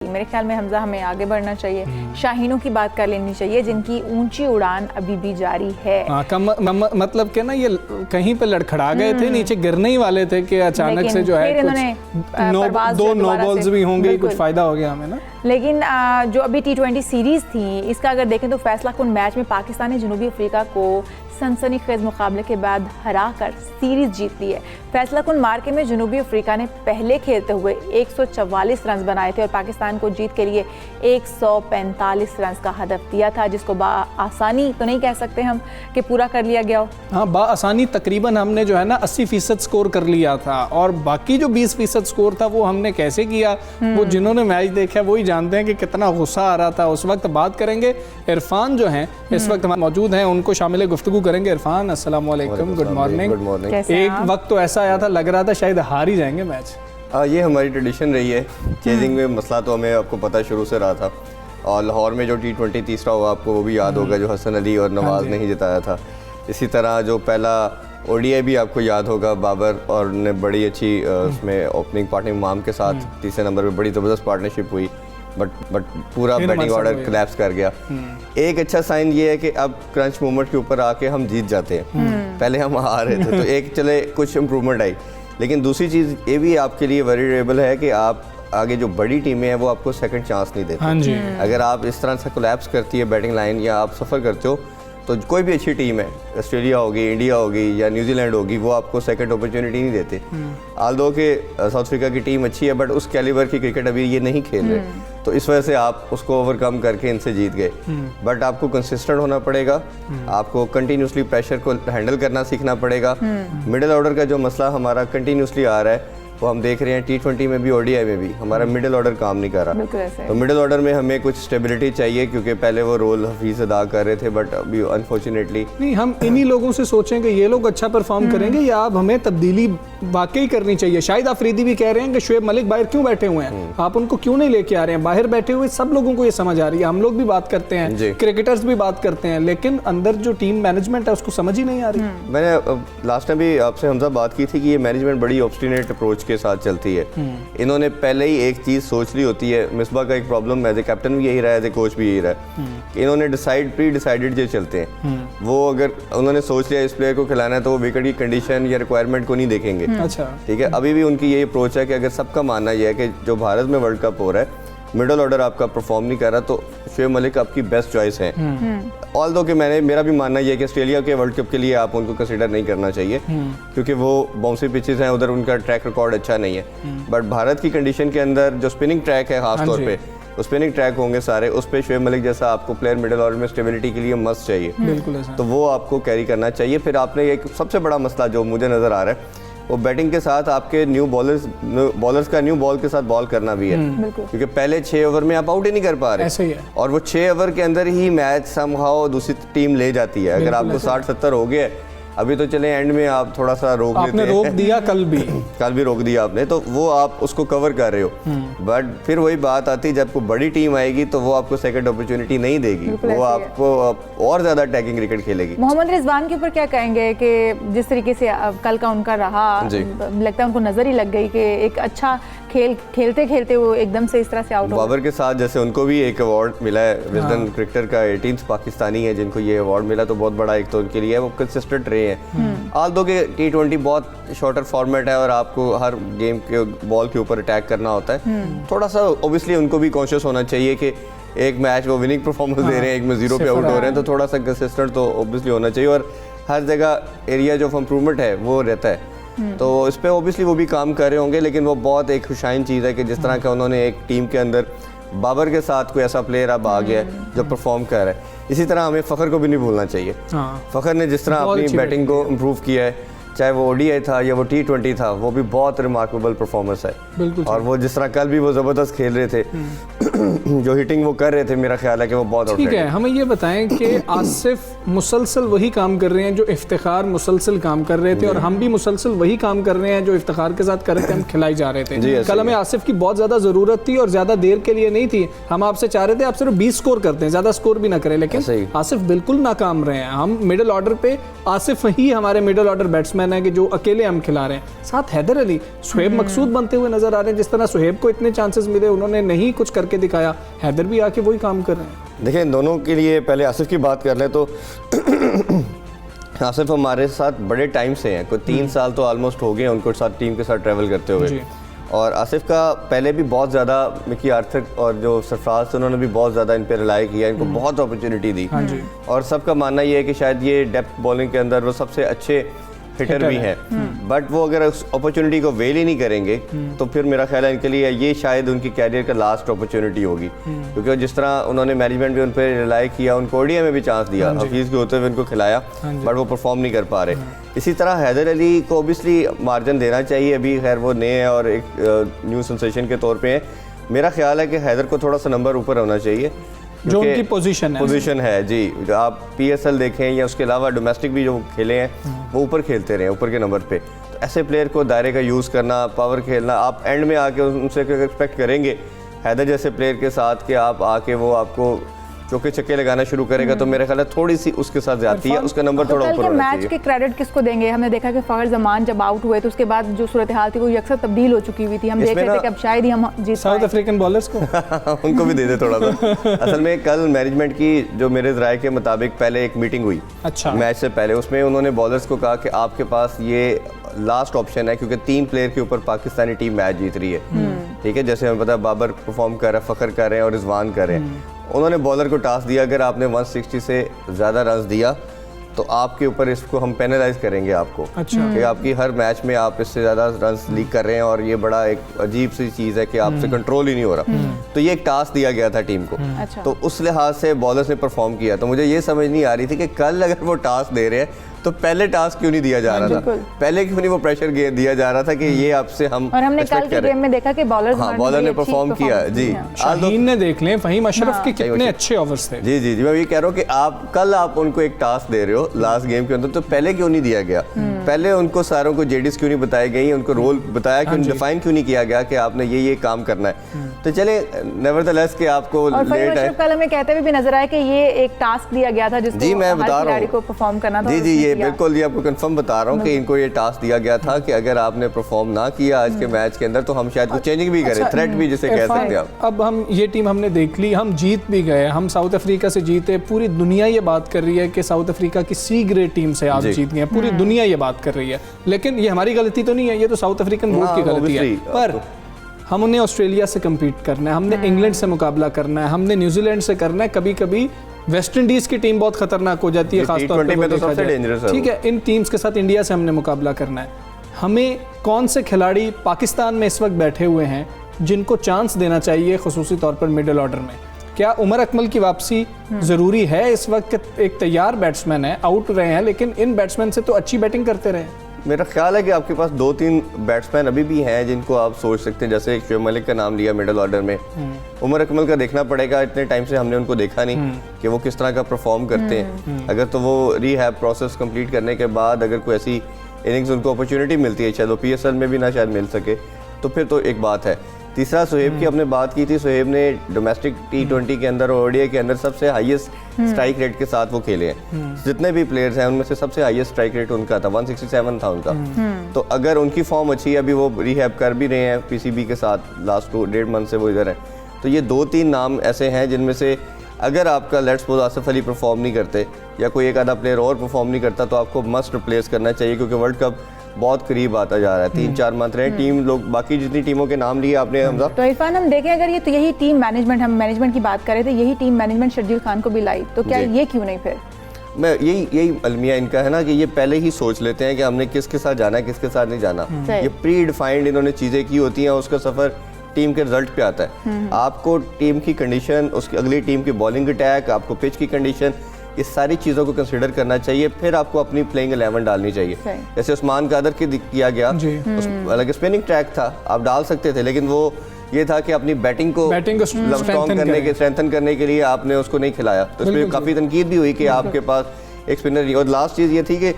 मेरे ख्याल में हमजा हमें आगे बढ़ना चाहिए, शाहीनों की बात कर लेनी चाहिए जिनकी ऊंची उड़ान अभी भी जारी है। मतलब कि ना ये कहीं पे लड़खड़ा गए थे, नीचे गिरने ही वाले थे कि अचानक से जो है दो नो बॉल्स भी होंगे, कुछ फायदा हो गया हमें ना। लेकिन जो अभी T20 सीरीज थी इसका अगर देखें तो फैसला कुन मैच में पाकिस्तान ने जनूबी अफ्रीका को सनसनीखेज मुकाबले के बाद हरा कर सीरीज जीत ली है। फैसला कुन मार्के में जनूबी अफ्रीका ने पहले खेलते हुए 144 रन बनाए थे और पाकिस्तान को जीत के लिए 145 रन का हदफ दिया था, जिसको आसानी तो नहीं कह सकते हम कि पूरा कर लिया गया हो। हाँ, आसानी तकरीबन हमने जो है ना 80% स्कोर कर लिया था, और बाकी जो 20% स्कोर था वो हमने कैसे किया, वो जिन्होंने मैच देखा वही जानते हैं कि कितना गुस्सा आ रहा था उस वक्त। बात करेंगे इरफान जो हैं इस वक्त मौजूद हैं, उनको शामिल गुफ्तगू करेंगे। इरफान अस्सलाम वालेकुम, गुड मॉर्निंग। एक वक्त तो ऐसा आया था लग रहा था शायद हार ही जाएंगे मैच। ये हमारी ट्रेडिशन रही है चेजिंग में, मसला तो हमें आपको पता शुरू से रहा था। और लाहौर में जो T20 तीसरा हुआ आपको वो भी याद होगा, जो हसन अली और नवाज ने ही जिताया था। इसी तरह जो पहला ODI भी आपको याद होगा, बाबर और ने बड़ी अच्छी उसमें ओपनिंग पार्टनर इमाम के साथ तीसरे नंबर पे बड़ी ज़बरदस्त पार्टनरशिप हुई, बट पूरा बैटिंग ऑर्डर कोलैप्स कर गया। एक अच्छा साइन ये है कि अब क्रंच मोमेंट के ऊपर आके हम जीत जाते हैं, पहले हम हार रहे थे तो एक चले कुछ इम्प्रूवमेंट आई। लेकिन दूसरी चीज़ ये भी आपके लिए वरीडेबल है कि आप आगे जो बड़ी टीमें हैं वो आपको सेकंड चांस नहीं देती। हाँ जी। अगर आप इस तरह से कोलैप्स करती है बैटिंग लाइन या आप सफ़र करते हो तो कोई भी अच्छी टीम है, ऑस्ट्रेलिया होगी, इंडिया होगी या न्यूजीलैंड होगी, वो आपको सेकंड अपॉर्चुनिटी नहीं देते। आल्दो के साउथ अफ्रीका की टीम अच्छी है बट उस कैलिबर की क्रिकेट अभी ये नहीं खेल रहे, तो इस वजह से आप उसको ओवरकम करके इनसे जीत गए। बट आपको कंसिस्टेंट होना पड़ेगा, आपको कंटिन्यूसली प्रेशर को हैंडल करना सीखना पड़ेगा। मिडिल ऑर्डर का जो मसला हमारा कंटिन्यूसली आ रहा है वो हम देख रहे हैं T20 में भी ODI में भी हमारा मिडिल ऑर्डर काम नहीं कर रहा। तो मिडिल ऑर्डर में हमें कुछ स्टेबिलिटी चाहिए, क्योंकि पहले वो रोल हफीज़ अदा कर रहे थे बट अभी अनफॉर्चुनेटली नहीं। हम इन्हीं लोगों से सोचें कि ये लोग अच्छा परफॉर्म करेंगे या अब हमें तब्दीली वाकई करनी चाहिए। शाहिद अफरीदी भी कह रहे हैं कि शुएब मलिक बाहर क्यों बैठे हुए हैं, आप उनको क्यों नहीं लेके आ रहे हैं। बाहर बैठे हुए सब लोगों को ये समझ आ रही है, हम लोग भी बात करते हैं, क्रिकेटर्स भी बात करते हैं, लेकिन अंदर जो टीम मैनेजमेंट है उसको समझ ही नहीं आ रही। मैंने लास्ट टाइम भी आपसे हमजा बात की थी कि ये मैनेजमेंट बड़ी ऑब्स्टिनेट अप्रोच के साथ चलती है। इन्होंने पहले ही एक चीज़ सोच ली होती है। मिसबा का एक प्रॉब्लम एज ए कैप्टन भी यही रहा है, एज ए कोच भी यही रहा है कि इन्होंने प्री डिसाइडेड जो चलते हैं, वो अगर उन्होंने सोच लिया इस प्लेयर को खिलाना है तो वो विकेट की कंडीशन या रिक्वायरमेंट को नहीं देखेंगे। अच्छा, ठीक है। अभी भी उनकी यही अप्रोच है कि अगर सबका मानना यह है कि जो भारत में वर्ल्ड कप हो रहा है मिडिल ऑर्डर आपका परफॉर्म नहीं कर रहा तो शुएब मलिक आपकी बेस्ट चॉइस है। ऑल्दो कि मेरा भी मानना यह है कि ऑस्ट्रेलिया के वर्ल्ड कप के लिए आप उनको कंसीडर नहीं करना चाहिए, क्योंकि वो बाउंसी पिचेस हैं, उधर उनका ट्रैक रिकॉर्ड अच्छा नहीं है। बट भारत की कंडीशन के अंदर जो स्पिनिंग ट्रैक है खास तौर पे, तो स्पिनिंग ट्रैक होंगे सारे, उस पर शुएब मलिक जैसा आपको प्लेयर मिडिल ऑर्डर में स्टेबिलिटी के लिए मस्ट चाहिए, तो वो आपको कैरी करना चाहिए। फिर आपने एक सबसे बड़ा मसला जो मुझे नज़र आ रहा है वो बैटिंग के साथ आपके न्यू बॉलर्स का न्यू बॉल के साथ बॉल करना भी है, क्योंकि पहले 6 ओवर में आप आउट ही नहीं कर पा रहे। ऐसे ही है। और वो 6 ओवर के अंदर ही मैच समहाउ दूसरी टीम ले जाती है। अगर आपको 60-70 हो गए, अभी तो चले एंड में आप थोड़ा सा रोक लेते हैं, आपने रोक दिया कल भी रोक दिया आपने, तो वो आप उसको कवर कर रहे हो। बट फिर वही बात आती है जब कोई बड़ी टीम आएगी तो वो आपको सेकंड अपॉर्चुनिटी नहीं देगी, वो आपको और ज्यादा अटैकिंग क्रिकेट खेलेगी। मोहम्मद रिजवान के ऊपर क्या कहेंगे कि जिस तरीके से कल का उनका रहा, लगता है उनको नजर ही लग गई कि एक अच्छा खेलते खेलते वो एकदम से इस तरह से आउट हो गए। बाबर के साथ जैसे उनको भी एक अवार्ड मिला है, विजडन क्रिकेटर का 18th पाकिस्तानी है जिनको ये अवार्ड मिला, तो बहुत बड़ा एक तो उनके लिए वो कंसिस्टेंट रहे हैं। आल्दो के T20 बहुत शॉर्टर फॉर्मेट है और आपको हर गेम के बॉल के ऊपर अटैक करना होता है। थोड़ा सा ओबियसली उनको भी कॉन्शियस होना चाहिए कि एक मैच वो विनिंग परफॉर्मेंस दे रहे हैं, एक में 0 पे आउट हो रहे हैं, तो थोड़ा सा कंसिस्टेंट तो ओबियसली होना चाहिए और हर जगह एरिया ऑफ इम्प्रूवमेंट है वो रहता है। तो इस पर ओबियसली वो भी काम कर रहे होंगे, लेकिन वो बहुत एक खुशाइन चीज़ है कि जिस तरह का उन्होंने एक टीम के अंदर बाबर के साथ कोई ऐसा प्लेयर अब आ गया है जो परफॉर्म कर रहा है। इसी तरह हमें फ़खर को भी नहीं भूलना चाहिए। फ़खर ने जिस तरह अपनी बैटिंग को इम्प्रूव किया है, चाहे वो ODI था या वो T20 था, वो भी बहुत रिमार्केबल परफॉर्मेंस है। और वो जिस तरह कल भी वो ज़बरदस्त खेल रहे थे जो हिटिंग वो कर रहे थे, मेरा ख्याल है कि वो बहुत ठीक है। हमें ये बताएं कि आसिफ मुसलसल वही काम कर रहे हैं जो इफ्तिखार मुसलसल काम कर रहे थे, और हम भी मुसलसल वही काम कर रहे हैं जो इफ्तिखार के साथ कर रहे थे, हम खिलाई जा रहे थे। कल हमें आसिफ की बहुत ज़्यादा ज़रूरत थी और ज़्यादा देर के लिए नहीं थी। हम आपसे चाह रहे थे आप सिर्फ 20 स्कोर करते हैं, ज़्यादा स्कोर भी ना करें, लेकिन आसिफ बिल्कुल नाकाम रहे हैं। हम मिडिल ऑर्डर पे आसिफ ही हमारे मिडिल ऑर्डर बैट्समैन है कि जो अकेले हम खिला रहे हैं। साथ हैदर अली, सुहेब मकसूद बनते हुए नजर आ रहे हैं। जिस तरह सुहेब को इतने चांसेस मिले, उन्होंने नहीं कुछ करके दिखाया, हैदर भी आके वही काम कर रहे हैं। देखिए इन दोनों के लिए पहले आसिफ की बात कर लें तो आसिफ हमारे साथ बड़े टाइम से हैं, कोई 3 साल तो ऑलमोस्ट हो गए हैं उनको साथ टीम के साथ ट्रैवल करते हुए। और आसिफ का पहले भी बहुत ज़्यादा मिकी आर्थर और जो सरफराज थे उन्होंने भी बहुत ज़्यादा इन पे रिलाई किया, इनको बहुत अपॉर्चुनिटी दी। और सबका मानना ये है कि शायद ये डेप्थ बॉलिंग के अंदर वो सबसे अच्छे हिटर भी हैं, बट वो अगर उस अपॉर्चुनिटी को वेल ही नहीं करेंगे तो फिर मेरा ख्याल है इनके लिए ये शायद उनकी कैरियर का लास्ट अपॉर्चुनिटी होगी, क्योंकि जिस तरह उन्होंने मैनेजमेंट भी उन पर रिलाई किया, उनको ओडीआई में भी चांस दिया, हफीज़ के होते हुए उनको खिलाया, बट वो परफॉर्म नहीं कर पा रहे। इसी तरह हैदर अली को ऑब्वियसली मार्जिन देना चाहिए, अभी खैर वो नए हैं और एक न्यू सेंसेशन के तौर पे हैं। मेरा ख्याल है कि हैदर को थोड़ा सा नंबर ऊपर होना चाहिए, जो उनकी पोजीशन है जी। आप पीएसएल देखें या उसके अलावा डोमेस्टिक भी जो खेले हैं वो ऊपर खेलते रहे, ऊपर के नंबर पे। तो ऐसे प्लेयर को दायरे का यूज़ करना, पावर खेलना, आप एंड में आके उनसे एक्सपेक्ट करेंगे हैदर जैसे प्लेयर के साथ कि आप आके वो आपको चौके छक्के लगाना शुरू करेगा, तो मेरा ख्याल है थोड़ी सी उसके साथ जाती है, उसका नंबर थोड़ा ऊपर होना चाहिए। मैच के क्रेडिट किसको देंगे? हमने देखा कि फ़खर ज़मान जब आउट हुए तो उसके बाद जो सूरत हाल थी वो अक्सर तब्दील हो चुकी हुई थी, हम देख रहे थे कि अब शायद ही हम जीत साउथ अफ्रीकन बॉलर्स को उनको भी दे दे थोड़ा सा। असल में कल मैनेजमेंट की जो मेरे राय के मुताबिक पहले एक मीटिंग हुई मैच से पहले, उसमें उन्होंने बॉलर्स को कहा कि आपके पास ये लास्ट ऑप्शन है, क्योंकि 3 प्लेयर के ऊपर पाकिस्तानी टीम मैच जीत रही है, ठीक है। जैसे हमें पता है बाबर परफॉर्म कर रहा है, फ़खर कर रहे हैं और रिजवान कर रहे हैं। उन्होंने बॉलर को टास्क दिया, अगर आपने 160 से ज़्यादा रन दिया तो आपके ऊपर इसको हम पेनलाइज करेंगे आपको, कि आपकी हर मैच में आप इससे ज़्यादा रन लीक कर रहे हैं और ये बड़ा एक अजीब सी चीज़ है कि आपसे कंट्रोल ही नहीं हो रहा। तो ये एक टास्क दिया गया था टीम को, तो उस लिहाज से बॉलर्स ने परफॉर्म किया। तो मुझे ये समझ नहीं आ रही थी कि कल अगर वो टास्क दे रहे हैं तो पहले टास्क क्यों नहीं दिया जा रहा था, पहले क्यों नहीं वो प्रेशर दिया जा रहा था कि ये आपसे हम और हमने कल के गेम में देखा कि बॉलर ने परफॉर्म किया। जी शाहीन ने देख लें फहीम अशरफ के कितने अच्छे ओवर्स थे। जी जी जी मैं ये कह रहा हूँ कि आप उनको एक टास्क दे रहे हो लास्ट गेम के अंदर, तो पहले क्यों नहीं दिया गया? पहले उनको सारों को जेडीज क्यों नहीं बताई गई, उनको रोल बताया क्यों, डिफाइन क्यों नहीं किया गया कि आपने ये काम करना है? तो चले नेवरदलेस कि आपको लेट है। कल हमें कहते हुए भी नजर आया कि ये एक टास्क दिया गया था जिसको जी मैं बता रहा हूँ परफॉर्म करना था। जी ये बिल्कुल ये आपको कंफर्म बता रहा हूँ कि इनको ये टास्क दिया गया था कि अगर आपने परफॉर्म ना किया आज के मैच के अंदर तो हम शायद कुछ चेंजिंग भी करें, थ्रेट भी जिसे कह सकते हैं आप। अब हम ये टीम हमने देख ली, हम जीत भी गए, हम साउथ अफ्रीका से जीते, पूरी दुनिया ये बात कर रही है कि साउथ अफ्रीका की सी ग्रेड टीम से आप जीत गए, पूरी दुनिया ये बात कर रही है। लेकिन ये हमारी गलती तो नहीं है, ये तो साउथ अफ्रीकन बोर्ड की गलती है। पर हमने ऑस्ट्रेलिया से कम्पीट करना है, हमने इंग्लैंड से मुकाबला करना है, हमने न्यूजीलैंड से करना है, कभी कभी वेस्ट इंडीज की टीम बहुत खतरनाक हो जाती है, खासतौर पे तो सबसे डेंजरस है। ठीक है, इन टीम्स के साथ इंडिया से हमने मुकाबला करना है। हमें कौन से खिलाड़ी पाकिस्तान में इस वक्त बैठे हुए हैं जिनको चांस देना चाहिए, खुसूसी तौर पर मिडिल ऑर्डर में? क्या उमर अकमल की वापसी जरूरी है? इस वक्त एक तैयार बैट्समैन है, आउट रहे हैं, लेकिन इन बैट्समैन से तो अच्छी बैटिंग करते रहे। मेरा ख्याल है कि आपके पास 2-3 बैट्समैन अभी भी हैं जिनको आप सोच सकते हैं, जैसे शोएब मलिक का नाम लिया मिडिल ऑर्डर में, उमर अकमल का देखना पड़ेगा, इतने टाइम से हमने उनको देखा नहीं कि वो किस तरह का परफॉर्म करते हैं। अगर तो वो रीहैब प्रोसेस कंप्लीट करने के बाद अगर कोई ऐसी इनिंग्स उनको अपॉर्चुनिटी मिलती है, शायद वो पीएसएल में भी ना शायद मिल सके, तो फिर तो एक बात है। तीसरा सोहेब की आपने बात की थी, सोहेब ने डोमेस्टिक T20 के अंदर और ओडीआई के अंदर सबसे हाईएस्ट स्ट्राइक रेट के साथ वो खेले हैं। जितने भी प्लेयर्स हैं उनमें से सबसे हाईएस्ट स्ट्राइक रेट उनका था, 167 था उनका। तो अगर उनकी फॉर्म अच्छी है, अभी वो रिहैब कर भी रहे हैं पीसीबी के साथ, लास्ट 1.5 मंथ से वो इधर है, तो ये 2-3 नाम ऐसे हैं जिनमें से अगर आपका let's suppose Asif Ali perform नहीं करते या कोई एक आधा प्लेयर और परफॉर्म नहीं करता तो आपको मस्ट रिप्लेस करना चाहिए, क्योंकि वर्ल्ड कप बहुत करीब आता जा रहा है। 3-4 मंथ रहे टीम लोग, बाकी जितनी टीमों के नाम लिए आपने हमजा। तो इरफान हम देखें अगर ये तो यही टीम मैनेजमेंट, हम मैनेजमेंट की बात कर रहे थे, यही टीम मैनेजमेंट शर्जील खान को भी लाई, तो क्या ये क्यों नहीं? फिर मैं यही अलमिया इनका है ना कि ये पहले ही सोच लेते हैं कि हमने किसके साथ जाना है, किसके साथ नहीं जाना। ये प्री डिफाइंड इन्होंने चीज़ें की होती हैं, उसका सफ़र टीम के रिजल्ट पे आता है। आपको टीम की कंडीशन, उसकी अगली टीम की बॉलिंग अटैक, आपको पिच की कंडीशन, ये सारी चीज़ों को कंसिडर करना चाहिए, फिर आपको अपनी प्लेइंग 11 डालनी चाहिए। जैसे उस्मान कादर की किया गया, हालांकि स्पिनिंग ट्रैक था, आप डाल सकते थे, लेकिन वो ये था कि अपनी बैटिंग को स्ट्रेंथन करने के लिए आपने उसको नहीं खिलाया, तो इस पर काफ़ी तनकीद भी हुई कि आपके पास एक स्पिनर नहीं। और लास्ट चीज़ ये थी कि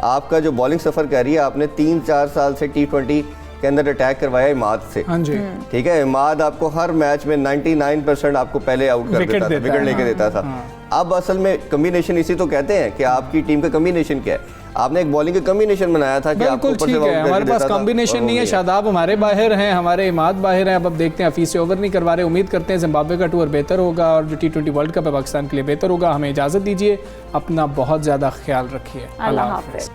आपका जो बॉलिंग सफ़र कर रही है, आपने 3-4 साल से T20 के अंदर अटैक करवाया इमाद से। हाँ जी, ठीक है, इमाद आपको हर मैच में 99% आपको पहले आउट कर देता था, विकेट लेके देता था। अब असल में कॉम्बिनेशन इसी तो कहते हैं कि आपकी टीम का कॉम्बिनेशन क्या है। आपने एक बॉलिंग का कॉम्बिनेशन बनाया था कि आपको ऊपर से ठीक है, हमारे पास कॉम्बिनेशन नहीं है, शादाब हमारे बाहर हैं, हमारे इमाद बाहर हैं। अब देखते हैं, हफीज से ओवर नहीं करवा रहे, उम्मीद करते हैं जिम्बाब्वे का टूर बेहतर होगा और जो T20 वर्ल्ड कप है पाकिस्तान के लिए बेहतर होगा। हमें इजाज़त दीजिए, अपना बहुत ज़्यादा ख्याल रखिए, अल्लाह हाफ़िज़।